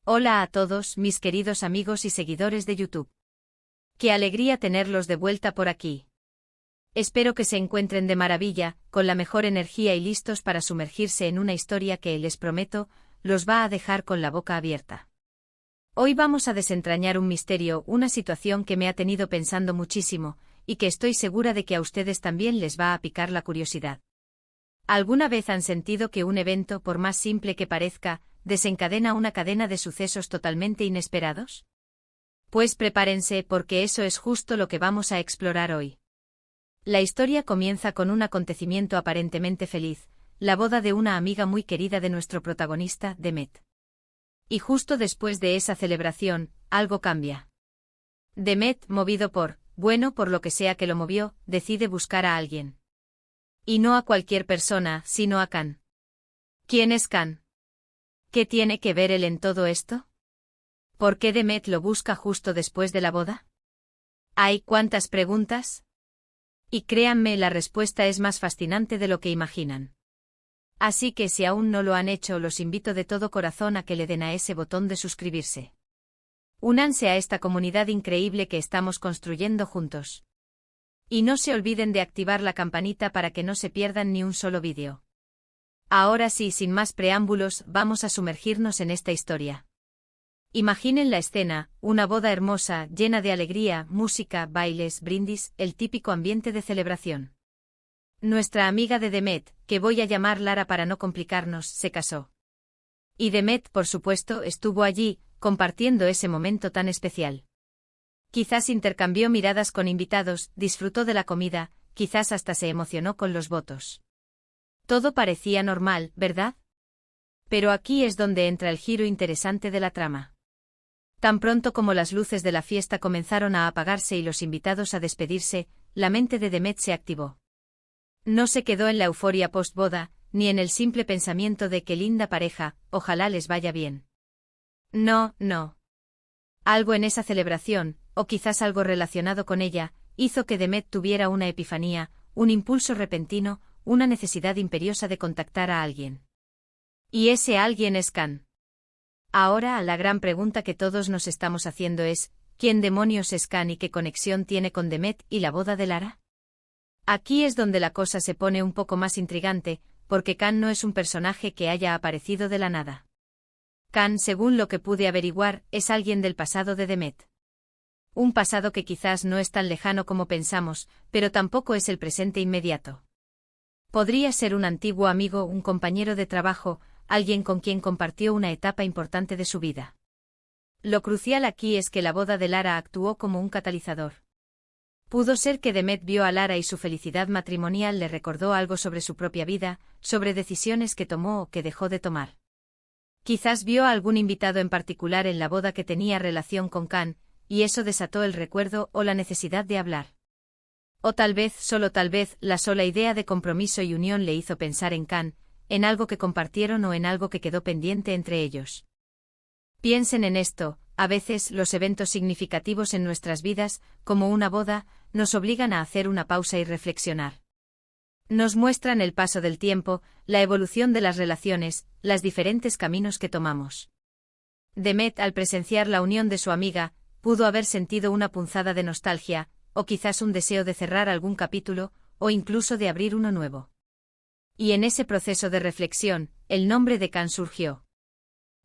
Hola a todos, mis queridos amigos y seguidores de YouTube. Qué alegría tenerlos de vuelta por aquí. Espero que se encuentren de maravilla, con la mejor energía y listos para sumergirse en una historia que, les prometo, los va a dejar con la boca abierta. Hoy vamos a desentrañar un misterio, una situación que me ha tenido pensando muchísimo, y que estoy segura de que a ustedes también les va a picar la curiosidad. ¿Alguna vez han sentido que un evento, por más simple que parezca, desencadena una cadena de sucesos totalmente inesperados? Pues prepárense porque eso es justo lo que vamos a explorar hoy. La historia comienza con un acontecimiento aparentemente feliz, la boda de una amiga muy querida de nuestro protagonista, Demet. Y justo después de esa celebración, algo cambia. Demet, movido por lo que sea que lo movió, decide buscar a alguien. Y no a cualquier persona, sino a Can. ¿Quién es Can? ¿Qué tiene que ver él en todo esto? ¿Por qué Demet lo busca justo después de la boda? ¿Hay cuántas preguntas? Y créanme, la respuesta es más fascinante de lo que imaginan. Así que si aún no lo han hecho, los invito de todo corazón a que le den a ese botón de suscribirse. Únanse a esta comunidad increíble que estamos construyendo juntos. Y no se olviden de activar la campanita para que no se pierdan ni un solo vídeo. Ahora sí, sin más preámbulos, vamos a sumergirnos en esta historia. Imaginen la escena, una boda hermosa, llena de alegría, música, bailes, brindis, el típico ambiente de celebración. Nuestra amiga de Demet, que voy a llamar Lara para no complicarnos, se casó. Y Demet, por supuesto, estuvo allí, compartiendo ese momento tan especial. Quizás intercambió miradas con invitados, disfrutó de la comida, quizás hasta se emocionó con los votos. Todo parecía normal, ¿verdad? Pero aquí es donde entra el giro interesante de la trama. Tan pronto como las luces de la fiesta comenzaron a apagarse y los invitados a despedirse, la mente de Demet se activó. No se quedó en la euforia post-boda, ni en el simple pensamiento de qué linda pareja, ojalá les vaya bien. No. Algo en esa celebración, o quizás algo relacionado con ella, hizo que Demet tuviera una epifanía, un impulso repentino, una necesidad imperiosa de contactar a alguien. Y ese alguien es Can. Ahora, la gran pregunta que todos nos estamos haciendo es, ¿quién demonios es Can y qué conexión tiene con Demet y la boda de Lara? Aquí es donde la cosa se pone un poco más intrigante, porque Can no es un personaje que haya aparecido de la nada. Can, según lo que pude averiguar, es alguien del pasado de Demet. Un pasado que quizás no es tan lejano como pensamos, pero tampoco es el presente inmediato. Podría ser un antiguo amigo, un compañero de trabajo, alguien con quien compartió una etapa importante de su vida. Lo crucial aquí es que la boda de Lara actuó como un catalizador. Pudo ser que Demet vio a Lara y su felicidad matrimonial le recordó algo sobre su propia vida, sobre decisiones que tomó o que dejó de tomar. Quizás vio a algún invitado en particular en la boda que tenía relación con Can, y eso desató el recuerdo o la necesidad de hablar. O tal vez, solo tal vez, la sola idea de compromiso y unión le hizo pensar en Can, en algo que compartieron o en algo que quedó pendiente entre ellos. Piensen en esto, a veces los eventos significativos en nuestras vidas, como una boda, nos obligan a hacer una pausa y reflexionar. Nos muestran el paso del tiempo, la evolución de las relaciones, los diferentes caminos que tomamos. Demet, al presenciar la unión de su amiga, pudo haber sentido una punzada de nostalgia, o quizás un deseo de cerrar algún capítulo, o incluso de abrir uno nuevo. Y en ese proceso de reflexión, el nombre de Can surgió.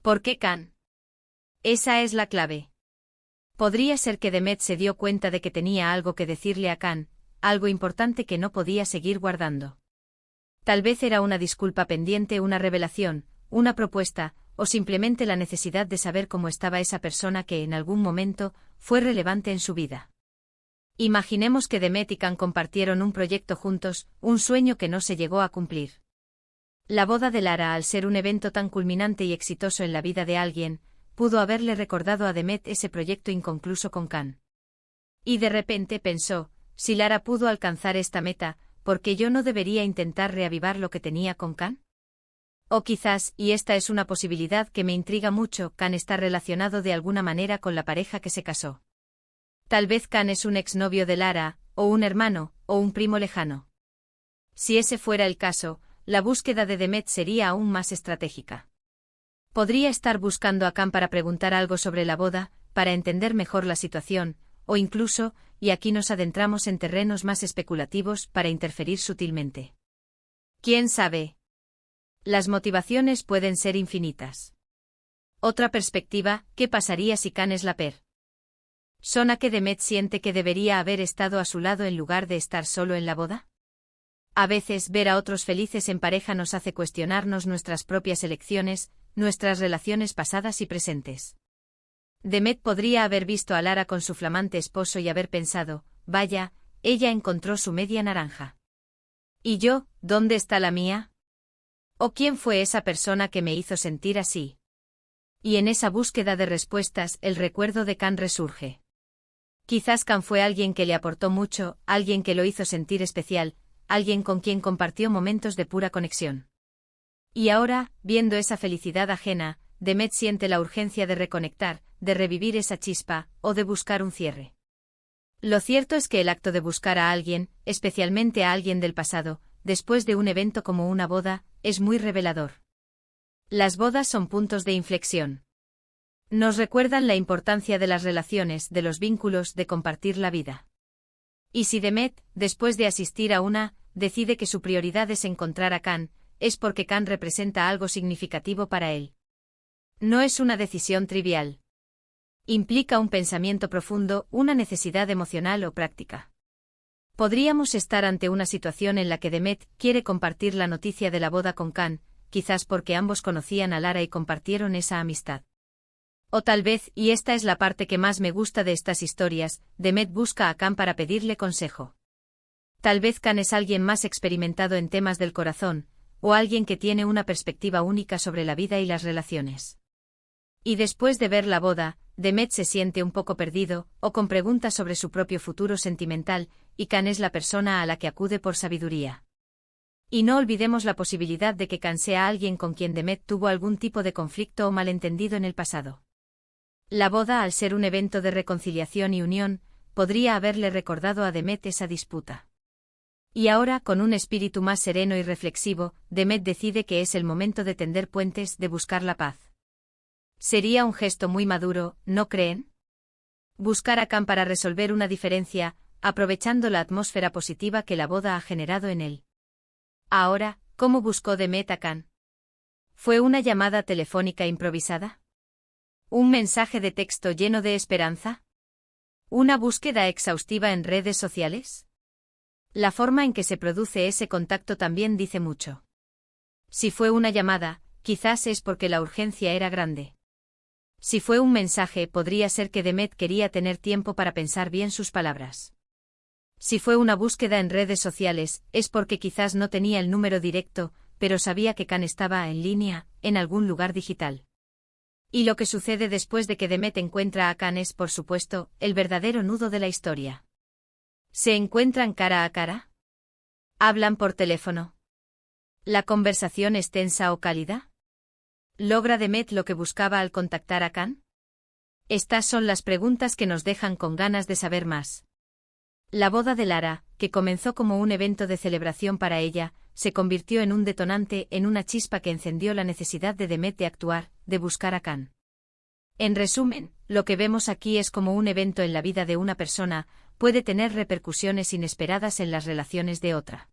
¿Por qué Can? Esa es la clave. Podría ser que Demet se dio cuenta de que tenía algo que decirle a Can, algo importante que no podía seguir guardando. Tal vez era una disculpa pendiente, una revelación, una propuesta, o simplemente la necesidad de saber cómo estaba esa persona que en algún momento fue relevante en su vida. Imaginemos que Demet y Can compartieron un proyecto juntos, un sueño que no se llegó a cumplir. La boda de Lara, al ser un evento tan culminante y exitoso en la vida de alguien, pudo haberle recordado a Demet ese proyecto inconcluso con Can. Y de repente pensó, si Lara pudo alcanzar esta meta, ¿por qué yo no debería intentar reavivar lo que tenía con Can? O quizás, y esta es una posibilidad que me intriga mucho, Can está relacionado de alguna manera con la pareja que se casó. Tal vez Can es un exnovio de Lara, o un hermano, o un primo lejano. Si ese fuera el caso, la búsqueda de Demet sería aún más estratégica. Podría estar buscando a Khan para preguntar algo sobre la boda, para entender mejor la situación, o incluso, y aquí nos adentramos en terrenos más especulativos, para interferir sutilmente. ¿Quién sabe? Las motivaciones pueden ser infinitas. Otra perspectiva, ¿qué pasaría si Khan es la persona que Demet siente que debería haber estado a su lado en lugar de estar solo en la boda? A veces ver a otros felices en pareja nos hace cuestionarnos nuestras propias elecciones, nuestras relaciones pasadas y presentes. Demet podría haber visto a Lara con su flamante esposo y haber pensado, vaya, ella encontró su media naranja. ¿Y yo, dónde está la mía? ¿O quién fue esa persona que me hizo sentir así? Y en esa búsqueda de respuestas, el recuerdo de Khan resurge. Quizás Khan fue alguien que le aportó mucho, alguien que lo hizo sentir especial, alguien con quien compartió momentos de pura conexión. Y ahora, viendo esa felicidad ajena, Demet siente la urgencia de reconectar, de revivir esa chispa, o de buscar un cierre. Lo cierto es que el acto de buscar a alguien, especialmente a alguien del pasado, después de un evento como una boda, es muy revelador. Las bodas son puntos de inflexión. Nos recuerdan la importancia de las relaciones, de los vínculos, de compartir la vida. Y si Demet, después de asistir a una, decide que su prioridad es encontrar a Khan, es porque Khan representa algo significativo para él. No es una decisión trivial. Implica un pensamiento profundo, una necesidad emocional o práctica. Podríamos estar ante una situación en la que Demet quiere compartir la noticia de la boda con Khan, quizás porque ambos conocían a Lara y compartieron esa amistad. O tal vez, y esta es la parte que más me gusta de estas historias, Demet busca a Khan para pedirle consejo. Tal vez Khan es alguien más experimentado en temas del corazón, o alguien que tiene una perspectiva única sobre la vida y las relaciones. Y después de ver la boda, Demet se siente un poco perdido, o con preguntas sobre su propio futuro sentimental, y Khan es la persona a la que acude por sabiduría. Y no olvidemos la posibilidad de que Khan sea alguien con quien Demet tuvo algún tipo de conflicto o malentendido en el pasado. La boda, al ser un evento de reconciliación y unión, podría haberle recordado a Demet esa disputa. Y ahora, con un espíritu más sereno y reflexivo, Demet decide que es el momento de tender puentes, de buscar la paz. Sería un gesto muy maduro, ¿no creen? Buscar a Khan para resolver una diferencia, aprovechando la atmósfera positiva que la boda ha generado en él. Ahora, ¿cómo buscó Demet a Khan? ¿Fue una llamada telefónica improvisada? ¿Un mensaje de texto lleno de esperanza? ¿Una búsqueda exhaustiva en redes sociales? La forma en que se produce ese contacto también dice mucho. Si fue una llamada, quizás es porque la urgencia era grande. Si fue un mensaje, podría ser que Demet quería tener tiempo para pensar bien sus palabras. Si fue una búsqueda en redes sociales, es porque quizás no tenía el número directo, pero sabía que Khan estaba en línea, en algún lugar digital. Y lo que sucede después de que Demet encuentra a Khan es, por supuesto, el verdadero nudo de la historia. ¿Se encuentran cara a cara? ¿Hablan por teléfono? ¿La conversación es tensa o cálida? ¿Logra Demet lo que buscaba al contactar a Khan? Estas son las preguntas que nos dejan con ganas de saber más. La boda de Lara, que comenzó como un evento de celebración para ella, se convirtió en un detonante, en una chispa que encendió la necesidad de Demet de actuar, de buscar a Khan. En resumen, lo que vemos aquí es como un evento en la vida de una persona puede tener repercusiones inesperadas en las relaciones de otra.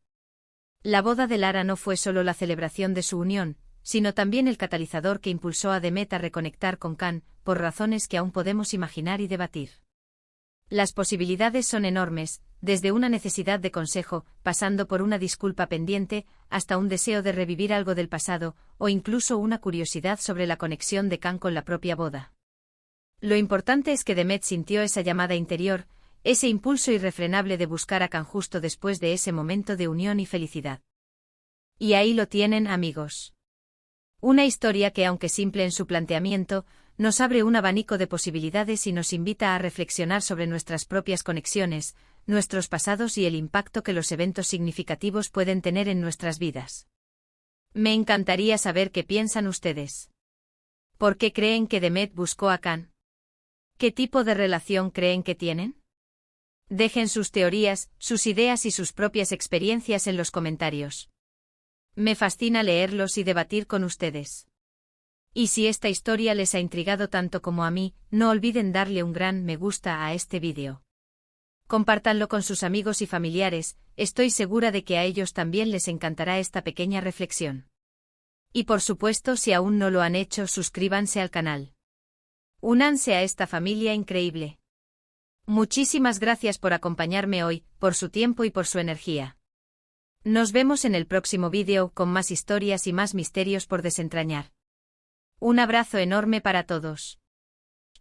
La boda de Lara no fue solo la celebración de su unión, sino también el catalizador que impulsó a Demet a reconectar con Khan, por razones que aún podemos imaginar y debatir. Las posibilidades son enormes, desde una necesidad de consejo, pasando por una disculpa pendiente, hasta un deseo de revivir algo del pasado, o incluso una curiosidad sobre la conexión de Khan con la propia boda. Lo importante es que Demet sintió esa llamada interior, ese impulso irrefrenable de buscar a Khan justo después de ese momento de unión y felicidad. Y ahí lo tienen, amigos. Una historia que, aunque simple en su planteamiento, nos abre un abanico de posibilidades y nos invita a reflexionar sobre nuestras propias conexiones, nuestros pasados y el impacto que los eventos significativos pueden tener en nuestras vidas. Me encantaría saber qué piensan ustedes. ¿Por qué creen que Demet buscó a Khan? ¿Qué tipo de relación creen que tienen? Dejen sus teorías, sus ideas y sus propias experiencias en los comentarios. Me fascina leerlos y debatir con ustedes. Y si esta historia les ha intrigado tanto como a mí, no olviden darle un gran me gusta a este vídeo. Compártanlo con sus amigos y familiares, estoy segura de que a ellos también les encantará esta pequeña reflexión. Y por supuesto, si aún no lo han hecho, suscríbanse al canal. Únanse a esta familia increíble. Muchísimas gracias por acompañarme hoy, por su tiempo y por su energía. Nos vemos en el próximo vídeo con más historias y más misterios por desentrañar. Un abrazo enorme para todos.